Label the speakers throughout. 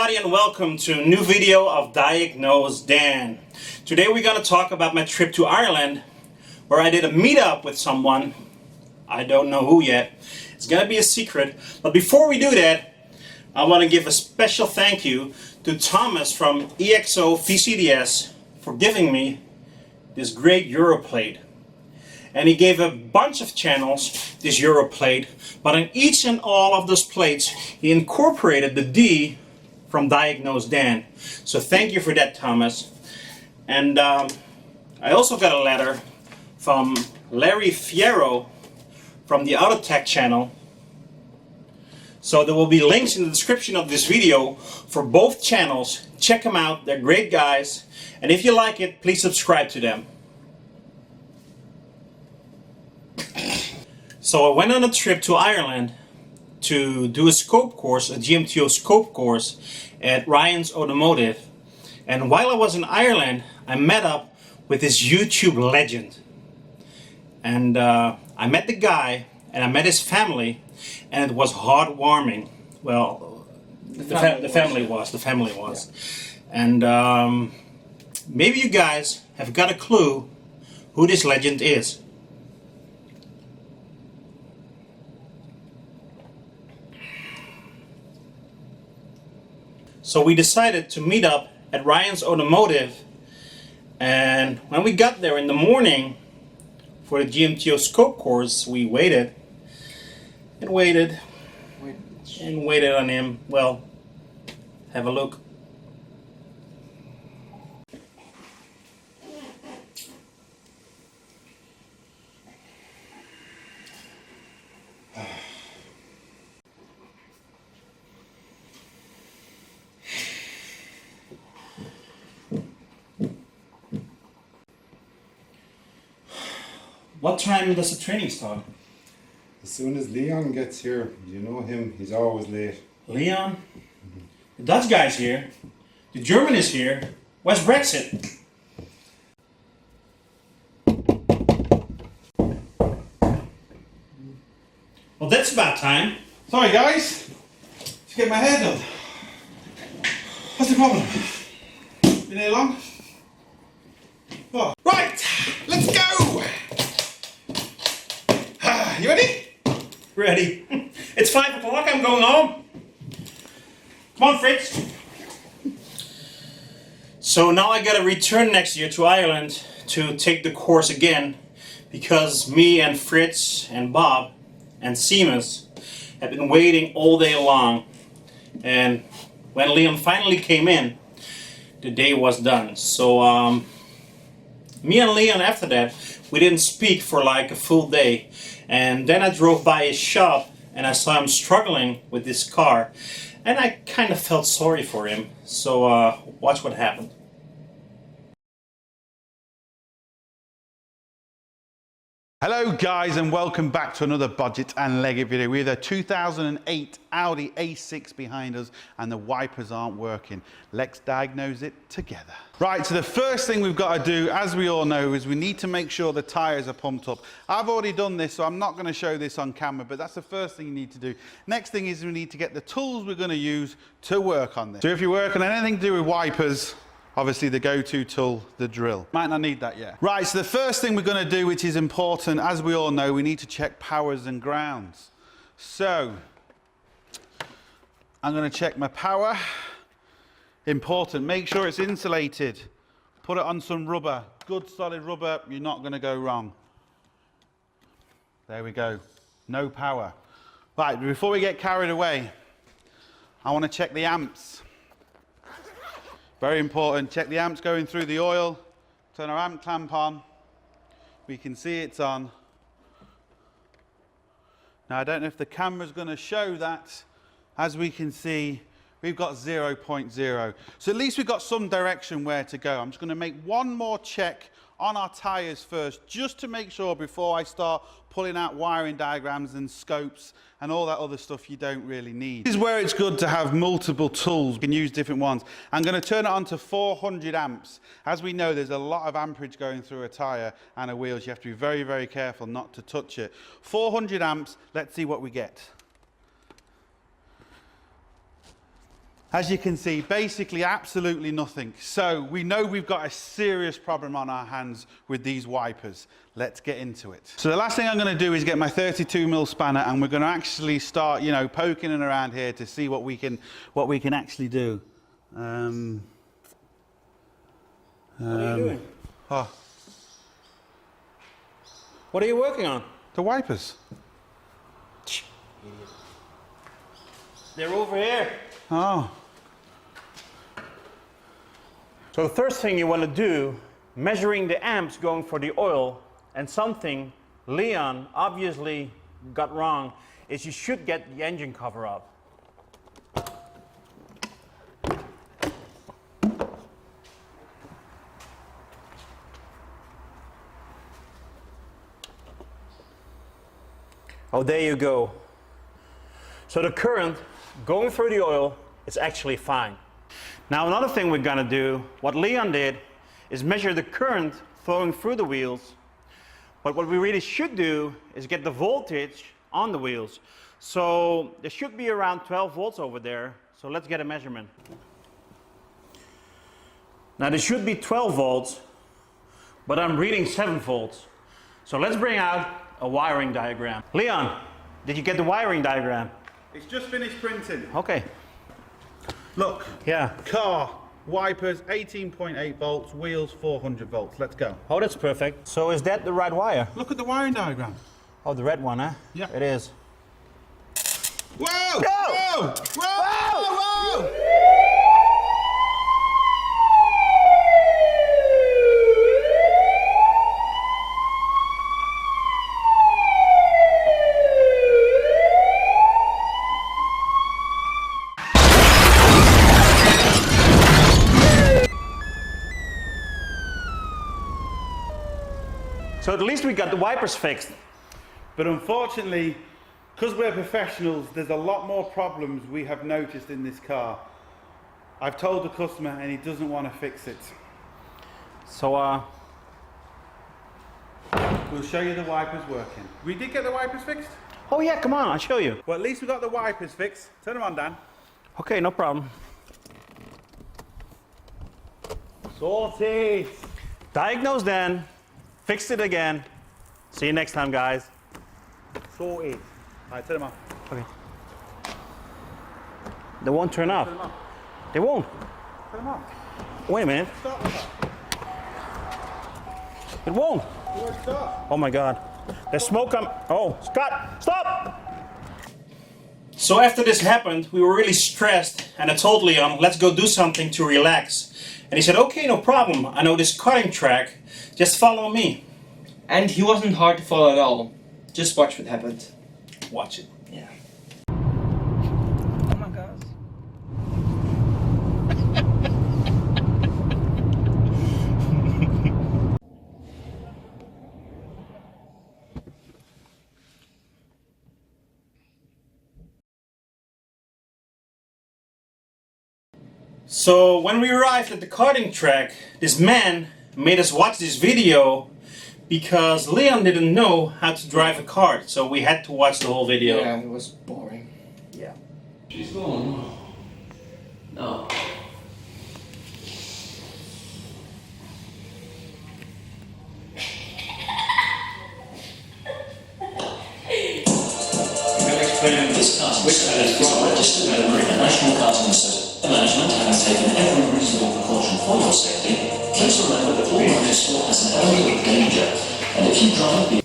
Speaker 1: everybody and welcome to a new video of Diagnosedan. Today we're going to talk about my trip to Ireland where I did a meetup with someone. I don't know who yet. It's going to be a secret. But before we do that, I want to give a special thank you to Thomas from Exovcds for giving me this great Europlate. And he gave a bunch of channels this Europlate, but in each and all of those plates he incorporated the D from Diagnosedan. So thank you for that, Thomas. And I also got a letter from Larry Fierro from the Autotech channel. So there will be links in the description of this video for both channels. Check them out, they're great guys. And if you like it, please subscribe to them. So I went on a trip to Ireland to do a scope course, a GMTO scope course at Ryan's Automotive. And while I was in Ireland, I met up with this YouTube legend. And I met the guy, and I met his family, and it was heartwarming. Well, the family was. Yeah. And maybe you guys have got a clue who this legend is. So we decided to meet up at Ryan's Automotive, and when we got there in the morning for the GMTO scope course, we waited and waited and waited on him. Well, have a look. What time does the training start?
Speaker 2: As soon as Leon gets here. You know him, he's always late.
Speaker 1: Leon? The Dutch guy's here. The German is here. Where's Brexit? Well, that's about time.
Speaker 3: Sorry guys, just get my hair done. What's the problem? Been here long? What? Right, let's go! You ready?
Speaker 1: Ready. It's 5 o'clock, I'm going home. Come on, Fritz. So now I gotta return next year to Ireland to take the course again, because me and Fritz and Bob and Seamus have been waiting all day long. And when Liam finally came in, the day was done. So me and Leon after that, we didn't speak for like a full day. And then I drove by his shop and I saw him struggling with this car. And I kind of felt sorry for him. So watch what happened.
Speaker 3: Hello guys and welcome back to another Bodgit and Leggit video. We have a 2008 Audi A6 behind us and the wipers aren't working. Let's diagnose it together. Right, so the first thing we've got to do, as we all know, is we need to make sure the tyres are pumped up. I've already done this, so I'm not going to show this on camera, but that's the first thing you need to do. Next thing is we need to get the tools we're going to use to work on this. So if you're working on anything to do with wipers, obviously the go-to tool, the drill. Might not need that yet. Right, so the first thing we're going to do, which is important, as we all know, we need to check powers and grounds. So, I'm going to check my power. Important, make sure it's insulated. Put it on some rubber, good solid rubber, you're not going to go wrong. There we go, no power. Right, before we get carried away, I want to check the amps. Very important, check the amps going through the oil, turn our amp clamp on, we can see it's on. Now I don't know if the camera's going to show that, as we can see we've got 0.0. So at least we've got some direction where to go. I'm just going to make one more check on our tyres first, just to make sure before I start pulling out wiring diagrams and scopes and all that other stuff you don't really need. This is where it's good to have multiple tools. You can use different ones. I'm going to turn it on to 400 amps. As we know, there's a lot of amperage going through a tyre and a wheels. You have to be very, very careful not to touch it. 400 amps, let's see what we get. As you can see, basically absolutely nothing. So we know we've got a serious problem on our hands with these wipers. Let's get into it. So the last thing I'm going to do is get my 32mm spanner, and we're going to actually start, you know, poking it around here to see what we can actually do.
Speaker 1: What are you doing?
Speaker 3: Oh,
Speaker 1: What are you working on?
Speaker 3: the wipers.
Speaker 1: They're over here.
Speaker 3: Oh.
Speaker 1: So the first thing you want to do, measuring the amps going for the oil, and something Leon obviously got wrong, is you should get the engine cover up. Oh, there you go. So the current going through the oil is actually fine. Now another thing we're gonna do, what Leon did, is measure the current flowing through the wheels. But what we really should do is get the voltage on the wheels. So there should be around 12 volts over there. So let's get a measurement. Now there should be 12 volts, but I'm reading 7 volts. So let's bring out a wiring diagram. Leon, did you get the wiring diagram?
Speaker 3: It's just finished printing.
Speaker 1: Okay.
Speaker 3: Look.
Speaker 1: Yeah.
Speaker 3: Car, wipers, 18.8 volts, wheels, 400 volts. Let's go.
Speaker 1: Oh, that's perfect. So is that the right wire?
Speaker 3: Look at the wiring diagram.
Speaker 1: Oh, the red one, huh?
Speaker 3: Yeah.
Speaker 1: It is.
Speaker 3: Whoa!
Speaker 1: Go!
Speaker 3: Whoa! Whoa! Whoa!
Speaker 1: So at least we got the wipers fixed.
Speaker 3: But unfortunately, because we're professionals, there's a lot more problems we have noticed in this car. I've told the customer and he doesn't want to fix it.
Speaker 1: So,
Speaker 3: We'll show you the wipers working. We did get the wipers fixed?
Speaker 1: oh yeah, come on, I'll show you.
Speaker 3: Well, at least we got the wipers fixed. Turn them on, Dan.
Speaker 1: Okay, no problem.
Speaker 3: Sorted.
Speaker 1: Diagnosedan, fixed it again. See you next time, guys.
Speaker 3: Sorted. All right, turn them on.
Speaker 1: Okay. They won't turn off.
Speaker 3: Turn them on.
Speaker 1: They won't.
Speaker 3: Turn them on.
Speaker 1: Wait a minute.
Speaker 3: Start them
Speaker 1: It won't.
Speaker 3: on. It won't start.
Speaker 1: Oh my God. There's smoke coming. Oh, Scott, stop! So after this happened, we were really stressed, and I told Leon, let's go do something to relax. And he said, okay, no problem. I know this karting track. Just follow me.
Speaker 4: And he wasn't hard to follow at all. Just watch what happened.
Speaker 1: Watch it.
Speaker 4: Yeah. Oh my God.
Speaker 1: So when we arrived at the karting track, this man made us watch this video because Leon didn't know how to drive a kart, so we had to watch the whole video.
Speaker 4: Yeah, it was boring.
Speaker 1: Yeah.
Speaker 5: She's gone. No. This karting is registered with the National Karting Association. The management, having taken every reasonable precaution for your safety, please remember that all motorsport has an element of danger, and if you drive...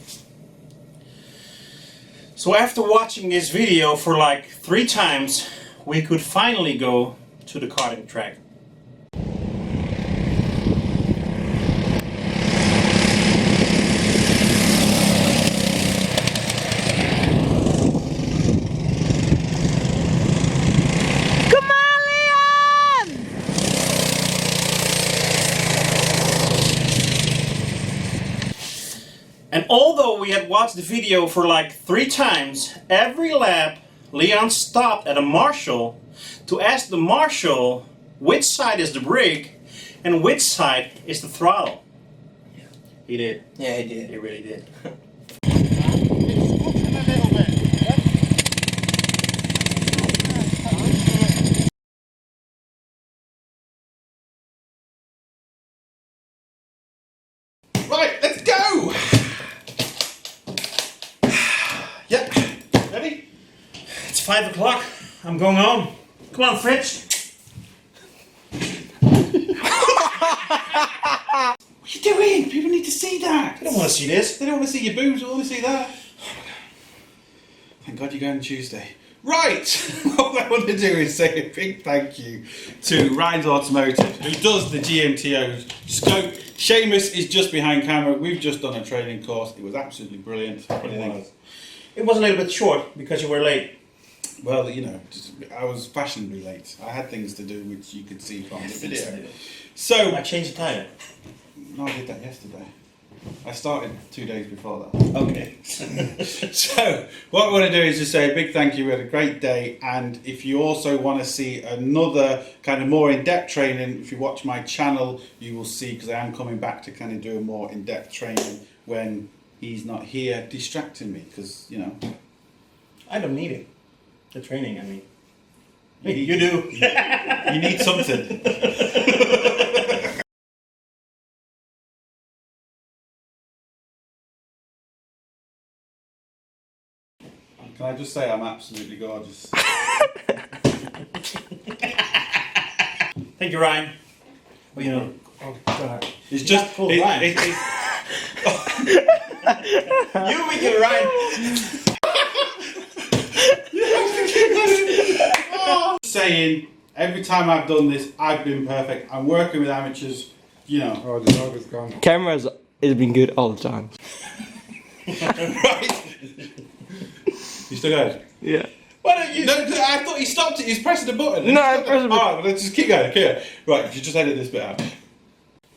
Speaker 1: So after watching this video for like 3 times, we could finally go to the karting track. And although we had watched the video for like 3 times, every lap Leon stopped at a marshal to ask the marshal which side is the brake and which side is the throttle. Yeah. He did.
Speaker 4: Yeah, he did.
Speaker 1: He really did. 5 o'clock. I'm going home. Come on, Fritz.
Speaker 3: What are you doing? People need to see that.
Speaker 1: I don't want to see this.
Speaker 3: They don't want to see your boobs, they want to see that. Thank God you're going Tuesday. Right, what I want to do is say a big thank you to Ryan's Automotive, who does the GMTO scope. Seamus is just behind camera. We've just done a training course. It was absolutely brilliant. What do you think?
Speaker 1: It was a little bit short because you were late.
Speaker 3: Well, you know, I was fashionably late. I had things to do, which you could see from the video. So
Speaker 1: I changed the tire.
Speaker 3: no, I did that yesterday. I started 2 days before that.
Speaker 1: Okay.
Speaker 3: So what I want to do is just say a big thank you. We had a great day, and if you also want to see another kind of more in-depth training, if you watch my channel, you will see, because I am coming back to kind of do a more in-depth training when he's not here distracting me, because you know
Speaker 1: I don't need it. The training, I mean.
Speaker 3: you
Speaker 1: do.
Speaker 3: You need something. Can I just say I'm absolutely gorgeous?
Speaker 1: Thank you, Ryan. Well, you know. Oh, God.
Speaker 3: It's just
Speaker 1: cool, Ryan. You make it, Ryan.
Speaker 3: Saying every time I've done this, I've been perfect. I'm working with amateurs, you know.
Speaker 2: Oh, the dog is gone.
Speaker 4: Cameras has been good all the time.
Speaker 3: Right? You still going?
Speaker 4: Yeah.
Speaker 3: Why don't you? No, I thought he stopped it. He's pressing the button.
Speaker 4: No, I pressed the button.
Speaker 3: Alright, well, let's just keep going. Okay. Right, you just edit this bit out.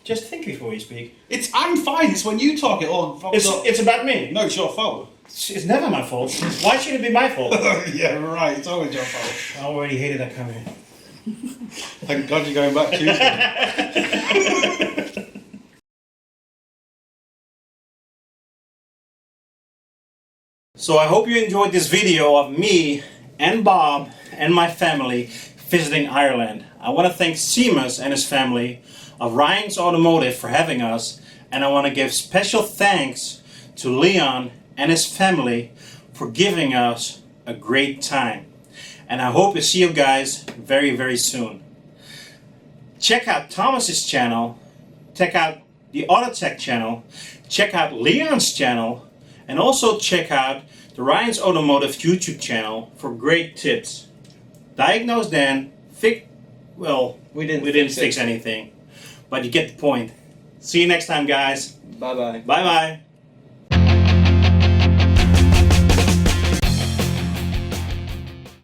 Speaker 1: Just think before you speak.
Speaker 3: I'm fine. It's when you talk it all.
Speaker 1: It's about me.
Speaker 3: No, it's your fault.
Speaker 1: It's never my fault. Why should it be my fault?
Speaker 3: Yeah, right. It's always your fault.
Speaker 1: I already hated that coming.
Speaker 3: Thank God you're going back Tuesday.
Speaker 1: So I hope you enjoyed this video of me and Bob and my family visiting Ireland. I want to thank Seamus and his family of Ryan's Automotive for having us, and I want to give special thanks to Leon and his family for giving us a great time. And I hope to see you guys very, very soon. Check out Thomas's channel, check out the Autotech channel, check out Leon's channel, and also check out the Ryan's Automotive YouTube channel for great tips. Diagnosedan, we didn't fix anything, but you get the point. See you next time, guys.
Speaker 4: Bye bye.
Speaker 1: Bye bye.